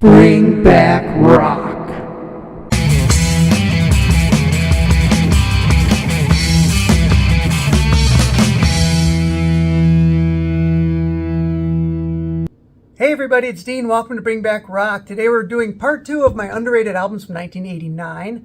Bring back rock. Hey everybody, it's Dean. Welcome to Bring Back Rock. Today we're doing part 2 of my underrated albums from 1989.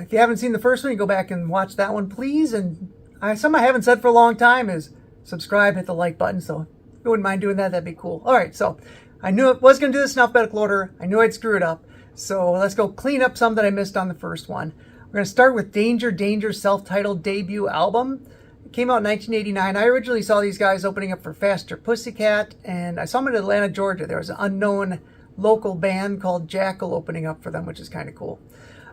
If you haven't seen the first one, you go back and watch that one, please. And something I haven't said for a long time is subscribe, hit the like button. So if you wouldn't mind doing that, that'd be cool. All right, so I knew I was going to do this in alphabetical order. I knew I'd screw it up. So let's go clean up some that I missed on the first one. We're going to start with Danger Danger's self-titled debut album. It came out in 1989. I originally saw these guys opening up for Faster Pussycat, and I saw them in Atlanta, Georgia. There was an unknown local band called Jackal opening up for them, which is kind of cool.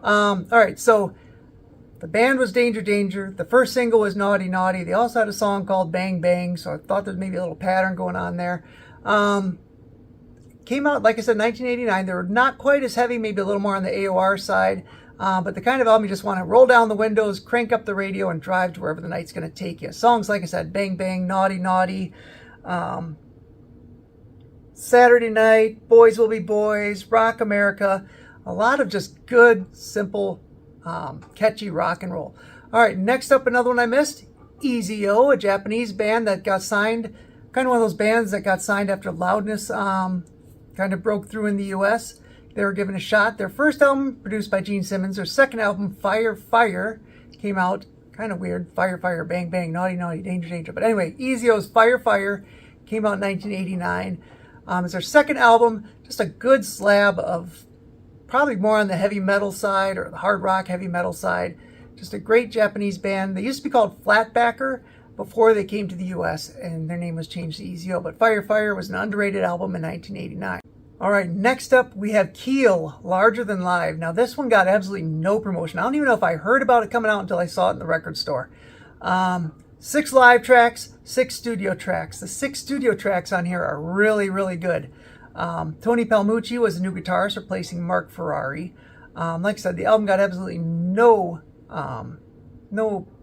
All right, so the band was Danger Danger. The first single was Naughty Naughty. They also had a song called Bang Bang, so I thought there was maybe a little pattern going on there. Came out, like I said, 1989. They were not quite as heavy, maybe a little more on the AOR side. But the kind of album you just want to roll down the windows, crank up the radio, and drive to wherever the night's going to take you. Songs, like I said, Bang Bang, Naughty Naughty, Saturday Night, Boys Will Be Boys, Rock America. A lot of just good, simple, catchy rock and roll. All right, next up, another one I missed, Easy-O, a Japanese band that got signed, kind of one of those bands that got signed after Loudness kind of broke through in the U.S. They were given a shot. Their first album, produced by Gene Simmons. Their second album, Fire Fire, came out kind of weird. Fire Fire, Bang Bang, Naughty Naughty, Danger Danger. But anyway, Easy-O's Fire Fire came out in 1989. It's their second album, just a good slab of probably more on the heavy metal side or the hard rock heavy metal side. Just a great Japanese band. They used to be called Flatbacker before they came to the U.S., and their name was changed to Easy-O. But Fire Fire was an underrated album in 1989. All right, next up we have Keel, Larger Than Live. Now this one got absolutely no promotion. I don't even know if I heard about it coming out until I saw it in the record store. 6 live tracks, 6 studio tracks. The 6 studio tracks on here are really, really good. Tony Palmucci was the new guitarist, replacing Mark Ferrari. Like I said, the album got absolutely no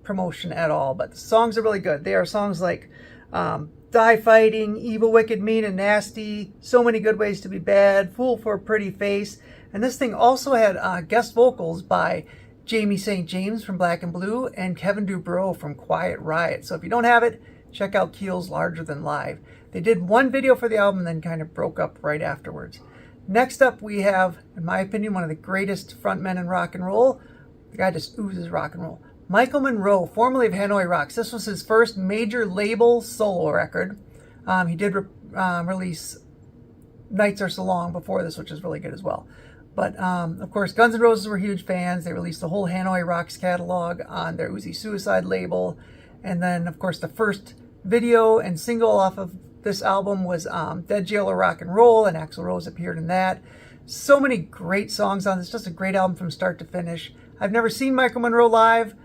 promotion at all, but the songs are really good. They are songs like Die Fighting, Evil, Wicked, Mean, and Nasty, So Many Good Ways to Be Bad, Fool for a Pretty Face. And this thing also had guest vocals by Jamie St. James from Black and Blue and Kevin DuBrow from Quiet Riot. So if you don't have it, check out Keel's Larger Than Live. They did one video for the album and then kind of broke up right afterwards. Next up we have, in my opinion, one of the greatest frontmen in rock and roll. The guy just oozes rock and roll. Michael Monroe, formerly of Hanoi Rocks. This was his first major label solo record. He did release Nights Are So Long before this, which is really good as well. But, of course, Guns N' Roses were huge fans. They released the whole Hanoi Rocks catalog on their Uzi Suicide label. And then, of course, the first video and single off of this album was Dead Jail or Rock and Roll, and Axl Rose appeared in that. So many great songs on this. Just a great album from start to finish. I've never seen Michael Monroe live,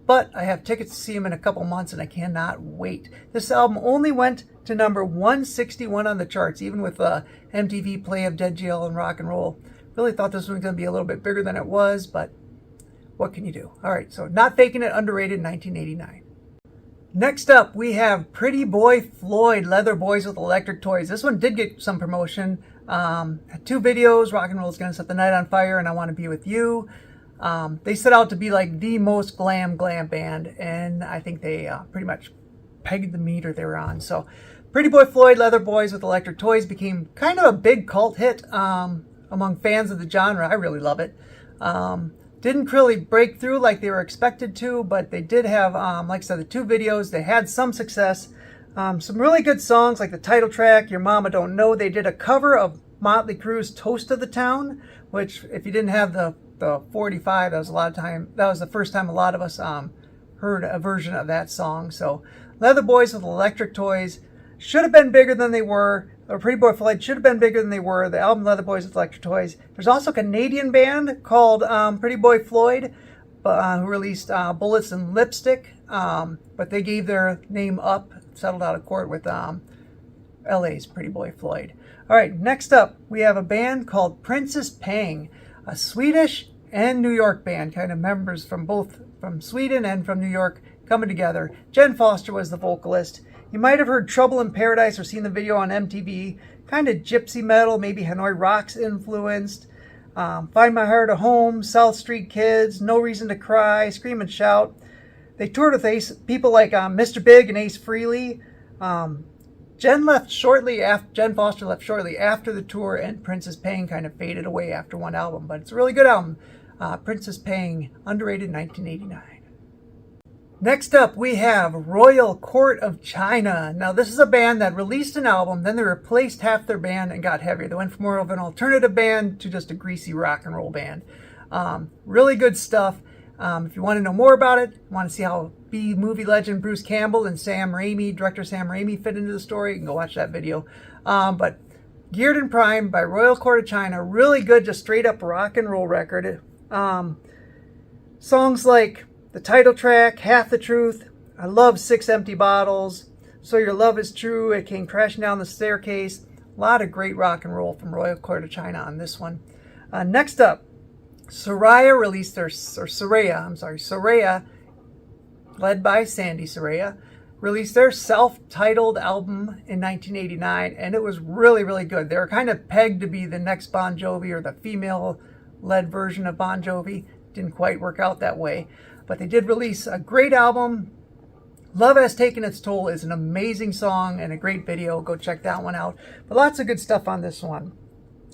but I have tickets to see him in a couple months, and I cannot wait. This album only went to number 161 on the charts, even with the MTV play of Dead Jail and Rock and Roll. Really thought this one was going to be a little bit bigger than it was, but what can you do? All right, so Not Faking It, underrated, 1989. Next up, we have Pretty Boy Floyd, Leather Boys with Electric Toys. This one did get some promotion. Had 2 videos, Rock and Roll is Gonna Set the Night on Fire and I Want to Be With You. They set out to be like the most glam band, and I think they pretty much pegged the meter they were on. So Pretty Boy Floyd, Leather Boys with Electric Toys became kind of a big cult hit among fans of the genre. I really love it. Didn't really break through like they were expected to, but they did have, like I said, the 2 videos. They had some success. Some really good songs like the title track, Your Mama Don't Know. They did a cover of Motley Crue's Toast of the Town, which if you didn't have the 45, that was the first time a lot of us heard a version of that song. So Leather Boys with Electric Toys should have been bigger than they were, or Pretty Boy Floyd should have been bigger than they were. The album Leather Boys with Electric Toys. There's also a Canadian band called Pretty Boy Floyd who released Bullets and Lipstick, but they gave their name up, settled out of court with LA's Pretty Boy Floyd. All right, next up we have a band called Princess Pang, a Swedish and New York band, kind of members from Sweden and from New York coming together. Jen Foster was the vocalist. You might have heard Trouble in Paradise or seen the video on MTV. kind of gypsy metal, maybe Hanoi Rocks influenced. Find My Heart a Home, South Street Kids, No Reason to Cry, Scream and Shout. They toured with people like Mr. Big and Ace Frehley. Jen Foster left shortly after the tour, and Princess Pang kind of faded away after one album, but it's a really good album. Princess Pang, underrated, 1989. Next up, we have Royal Court of China. Now, this is a band that released an album, then they replaced half their band and got heavier. They went from more of an alternative band to just a greasy rock and roll band. Really good stuff. If you want to know more about it, want to see how B-movie legend Bruce Campbell and director Sam Raimi fit into the story, you can go watch that video. But Geared and Primed by Royal Court of China, really good, just straight up rock and roll record. Songs like the title track, Half the Truth, I love 6 Empty Bottles, So Your Love Is True, It Came Crashing Down the Staircase. A lot of great rock and roll from Royal Court of China on this one. Next up, Saraya, led by Sandy Saraya, released their self-titled album in 1989, and it was really, really good. They were kind of pegged to be the next Bon Jovi, or the female-led version of Bon Jovi. Didn't quite work out that way. But they did release a great album. Love Has Taken Its Toll is an amazing song and a great video. Go check that one out. But lots of good stuff on this one.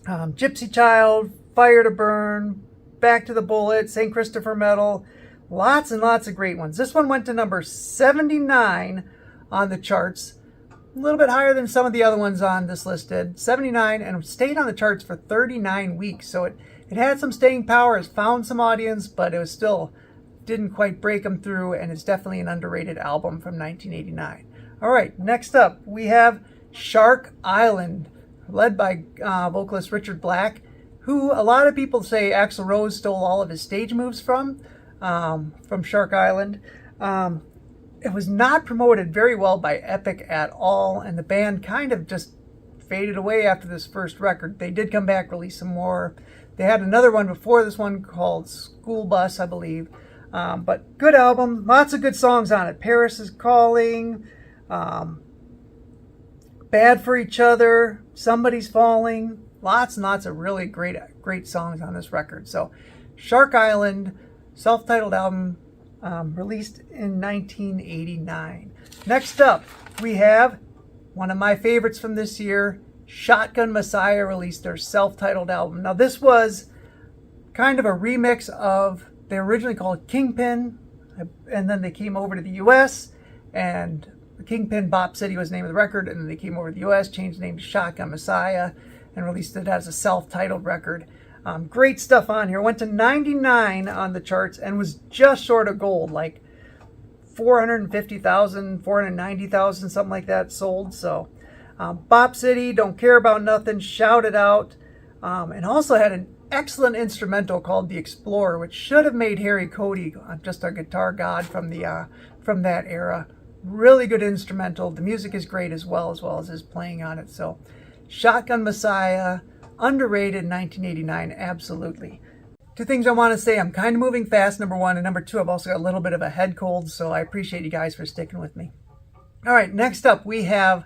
Gypsy Child, Fire to Burn, Back to the Bullet, St. Christopher Medal. Lots and lots of great ones. This one went to number 79 on the charts. A little bit higher than some of the other ones on this list did. 79, and stayed on the charts for 39 weeks. So it had some staying power. It's found some audience, but it was still didn't quite break them through, and it's definitely an underrated album from 1989. All right, next up, we have Shark Island, led by vocalist Richard Black, who a lot of people say Axl Rose stole all of his stage moves from Shark Island. It was not promoted very well by Epic at all, and the band kind of just faded away after this first record. They did come back, release some more. They had another one before this one called School Bus, I believe. But good album, lots of good songs on it. Paris is Calling, Bad for Each Other, Somebody's Falling. Lots and lots of really great songs on this record. So Shark Island, self-titled album, released in 1989. Next up, we have one of my favorites from this year, Shotgun Messiah, released their self-titled album. Now this was kind of a remix of, they originally called Kingpin, and then they came over to the U.S., and Kingpin Bop City was the name of the record, and then they came over to the U.S., changed the name to Shotgun Messiah, and released it as a self-titled record. Great stuff on here. Went to 99 on the charts and was just short of gold, like 450,000, 490,000, something like that sold. So Bop City, Don't Care About Nothing, Shout It Out, and also had an excellent instrumental called The Explorer, which should have made Harry Cody just a guitar god from that era. Really good instrumental. The music is great as well as his playing on it. So Shotgun Messiah, underrated, 1989, absolutely. Two things I want to say. I'm kind of moving fast, number one, and number two, I've also got a little bit of a head cold, so I appreciate you guys for sticking with me. All right, next up we have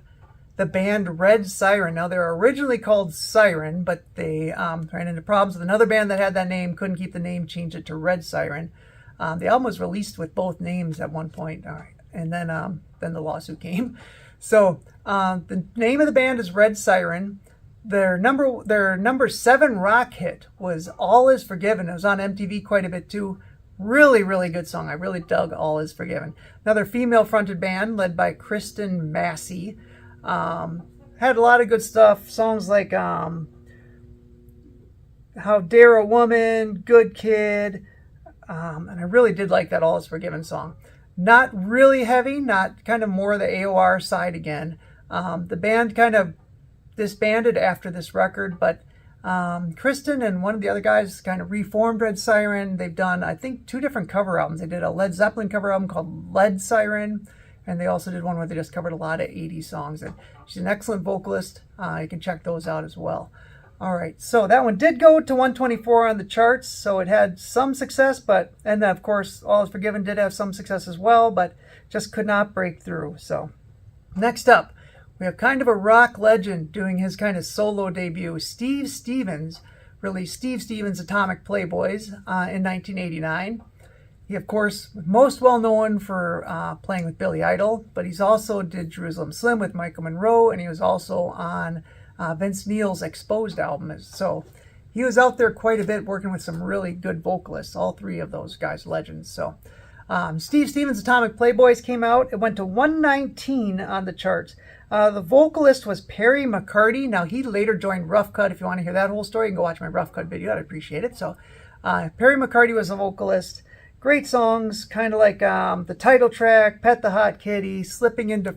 the band Red Siren. Now, they're originally called Siren, but they ran into problems with another band that had that name, couldn't keep the name, changed it to Red Siren. The album was released with both names at one point, all right, and then the lawsuit came. So the name of the band is Red Siren. Their number 7 rock hit was All Is Forgiven. It was on MTV quite a bit too. Really, really good song. I really dug All Is Forgiven. Another female-fronted band led by Kristen Massey. Had a lot of good stuff. Songs like How Dare a Woman, Good Kid. And I really did like that All Is Forgiven song. Not really heavy, not kind of more the AOR side again. The band kind of disbanded after this record, but Kristen and one of the other guys kind of reformed Red Siren. They've done, I think, 2 different cover albums. They did a Led Zeppelin cover album called Led Siren, and they also did one where they just covered a lot of 80s songs. And she's an excellent vocalist. You can check those out as well. All right, so that one did go to 124 on the charts, so it had some success, and then, of course, All Is Forgiven did have some success as well, but just could not break through. So next up, we have kind of a rock legend doing his kind of solo debut. Steve Stevens released Steve Stevens' Atomic Playboys in 1989. He, of course, was most well known for playing with Billy Idol, but he's also did Jerusalem Slim with Michael Monroe, and he was also on Vince Neil's Exposed album. So he was out there quite a bit working with some really good vocalists, all three of those guys legends. So Steve Stevens' Atomic Playboys came out. It went to 119 on the charts. The vocalist was Perry McCarty. Now, he later joined Rough Cut. If you want to hear that whole story, you can go watch my Rough Cut video. I'd appreciate it. So Perry McCarty was a vocalist. Great songs, kind of like the title track, Pet the Hot Kitty, Slipping into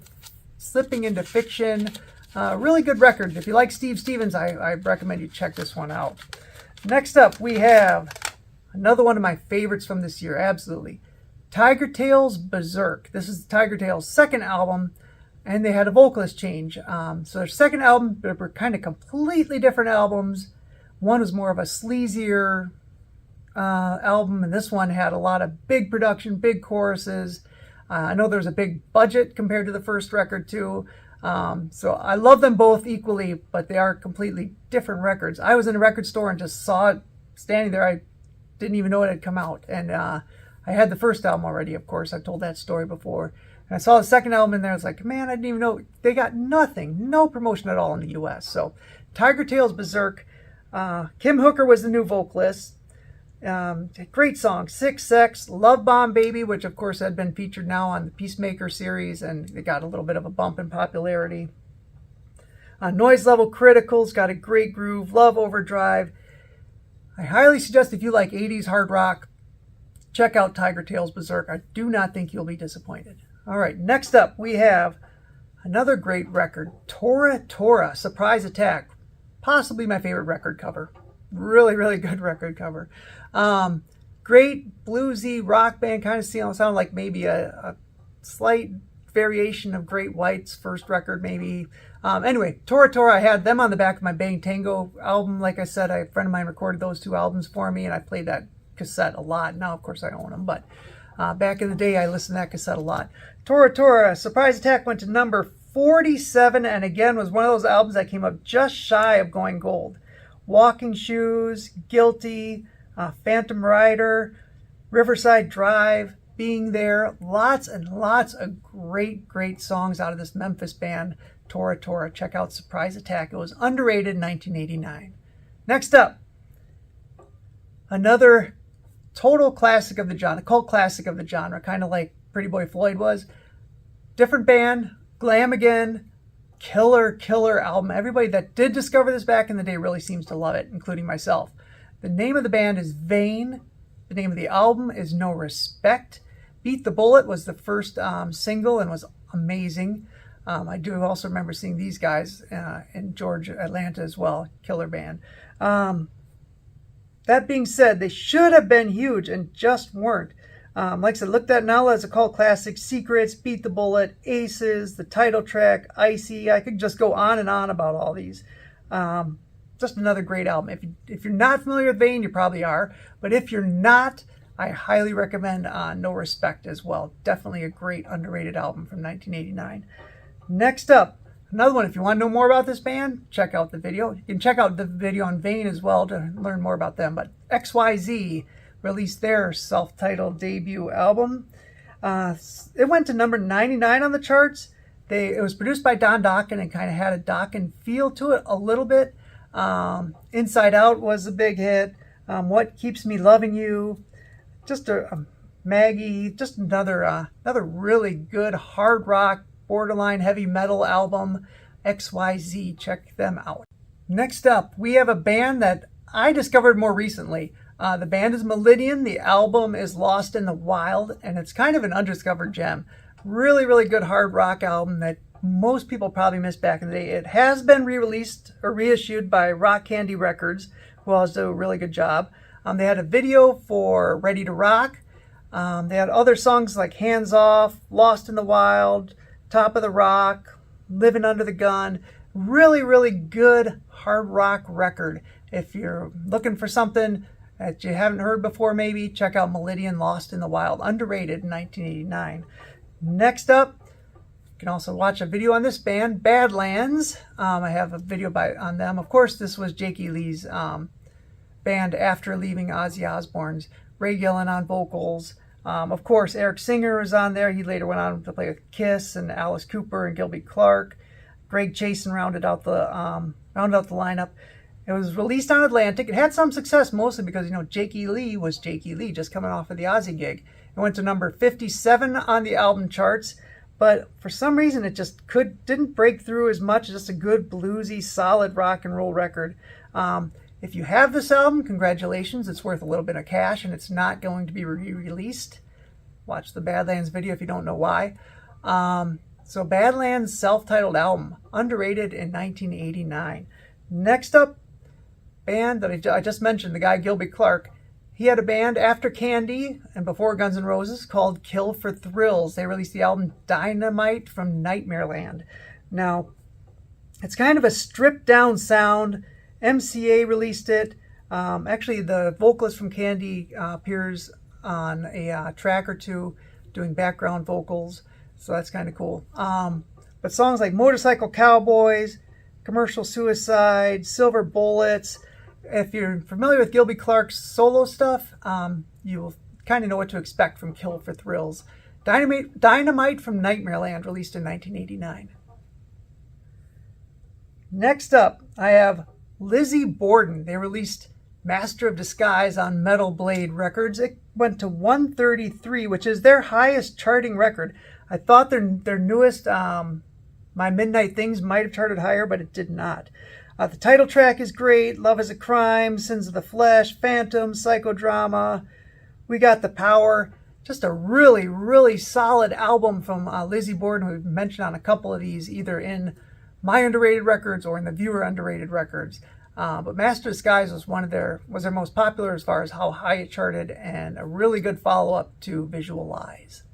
Fiction. Really good record. If you like Steve Stevens, I recommend you check this one out. Next up, we have another one of my favorites from this year, absolutely. Tiger Tail's Berserk. This is Tiger Tail's second album, and they had a vocalist change. So their second album, they were kind of completely different albums. One was more of a sleazier album, and this one had a lot of big production, big choruses. I know there's a big budget compared to the first record too. So I love them both equally, but they are completely different records. I was in a record store and just saw it standing there. I didn't even know it had come out, and I had the first album already, of course. I've told that story before. And I saw the second album in there. I was like, man, I didn't even know. They got nothing, no promotion at all in the U.S. So Tiger Tail's Berserk. Kim Hooker was the new vocalist. Great song, Sick Sex, Love Bomb Baby, which of course had been featured now on the Peacemaker series, and it got a little bit of a bump in popularity. Noise Level Critical's got a great groove. Love Overdrive. I highly suggest if you like 80s hard rock, check out Tiger Tail's Berserk. I do not think you'll be disappointed. All right, next up we have another great record, Tora Tora, Surprise Attack. Possibly my favorite record cover. Really, really good record cover. Great bluesy rock band, kind of sound like maybe a slight variation of Great White's first record, maybe. Anyway, Tora Tora, I had them on the back of my Bang Tango album. Like I said, a friend of mine recorded those two albums for me, and I played that cassette a lot. Now, of course, I own them, but back in the day, I listened to that cassette a lot. Tora Tora, Surprise Attack went to number 47, and again was one of those albums that came up just shy of going gold. Walking Shoes, Guilty, Phantom Rider, Riverside Drive, Being There. Lots and lots of great, great songs out of this Memphis band, Tora Tora. Check out Surprise Attack. It was underrated in 1989. Next up, another total classic of the genre, cult classic of the genre, kind of like Pretty Boy Floyd was. Different band, glam again. Killer album. Everybody that did discover this back in the day really seems to love it, including myself. The name of the band is Vain. The name of the album is No Respect. Beat the Bullet was the first single and was amazing. I do also remember seeing these guys in Georgia, Atlanta as well. Killer band. That being said, they should have been huge and just weren't. Like I said, looked at now as a cult classic. Secrets, Beat the Bullet, Aces, the title track, Icy. I could just go on and on about all these. Just another great album. If you're not familiar with Vain, you probably are. But if you're not, I highly recommend No Respect as well. Definitely a great underrated album from 1989. Next up, another one. If you want to know more about this band, check out the video. You can check out the video on Vain as well to learn more about them. But XYZ released their self-titled debut album. It went to number 99 on the charts. It was produced by Don Dokken and kind of had a Dokken feel to it a little bit. Inside Out was a big hit. What Keeps Me Loving You. Just a Maggie. Just another really good hard rock, borderline heavy metal album. XYZ. Check them out. Next up, we have a band that I discovered more recently. The band is Melidian. The album is Lost in the Wild, and it's kind of an undiscovered gem. Really, really good hard rock album that most people probably missed back in the day. It has been re-released or reissued by Rock Candy Records, who always do a really good job. They had a video for Ready to Rock. They had other songs like Hands Off, Lost in the Wild, Top of the Rock, Living Under the Gun. Really, really good hard rock record. If you're looking for something that you haven't heard before, maybe check out Melidian, Lost in the Wild, underrated in 1989. Next up, You can also watch a video on this band, Badlands. I have a video on them. Of course, this was Jakey Lee's band after leaving Ozzy Osbourne's. Ray Gillen on vocals. Of course, Eric Singer was on there. He later went on to play with Kiss and Alice Cooper and Gilby Clarke. Greg Chasen rounded out the lineup. It was released on Atlantic. It had some success, mostly because, Jakey Lee was Jakey Lee, just coming off of the Ozzy gig. It went to number 57 on the album charts, but for some reason it just didn't break through as much. Just a good bluesy, solid rock and roll record. If you have this album, congratulations. It's worth a little bit of cash, and it's not going to be re-released. Watch the Badlands video if you don't know why. So Badlands' self-titled album, underrated in 1989. Next up, band that I just mentioned, the guy Gilby Clarke. He had a band after Candy and before Guns N' Roses called Kill for Thrills. They released the album Dynamite from Nightmareland. Now, it's kind of a stripped-down sound. MCA released it. Actually, the vocalist from Candy appears on a track or two doing background vocals, so that's kind of cool. But songs like Motorcycle Cowboys, Commercial Suicide, Silver Bullets. If you're familiar with Gilby Clarke's solo stuff, you will kind of know what to expect from Kill for Thrills. Dynamite from Nightmareland, released in 1989. Next up, I have Lizzy Borden. They released Master of Disguise on Metal Blade Records. It went to 133, which is their highest charting record. I thought their newest, My Midnight Things, might have charted higher, but it did not. The title track is great. Love is a Crime, Sins of the Flesh, Phantom, Psychodrama, We Got the Power. Just a really, really solid album from Lizzy Borden, who we've mentioned on a couple of these, either in my underrated records or in the viewer underrated records. But Master of Disguise was their most popular as far as how high it charted, and a really good follow-up to Visual Lies.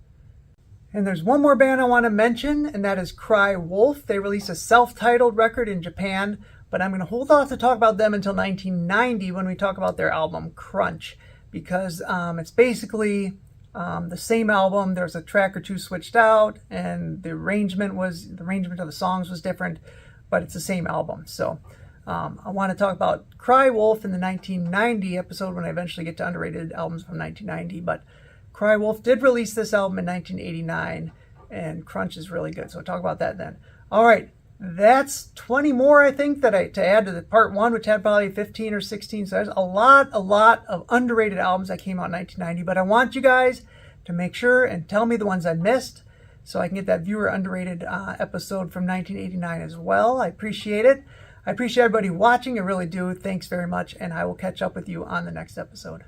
And there's one more band I want to mention, and that is Cry Wolf. They released a self-titled record in Japan, but I'm going to hold off to talk about them until 1990 when we talk about their album Crunch, because it's basically the same album. There's a track or two switched out, and the arrangement of the songs was different, but it's the same album. So I want to talk about Cry Wolf in the 1990 episode when I eventually get to underrated albums from 1990. But Cry Wolf did release this album in 1989, and Crunch is really good. So I'll talk about that then. All right, that's 20 more, I think, to add to the part one, which had probably 15 or 16. So there's a lot of underrated albums that came out in 1990. But I want you guys to make sure and tell me the ones I missed, so I can get that viewer underrated episode from 1989 as well. I appreciate it. I appreciate everybody watching. I really do. Thanks very much, and I will catch up with you on the next episode.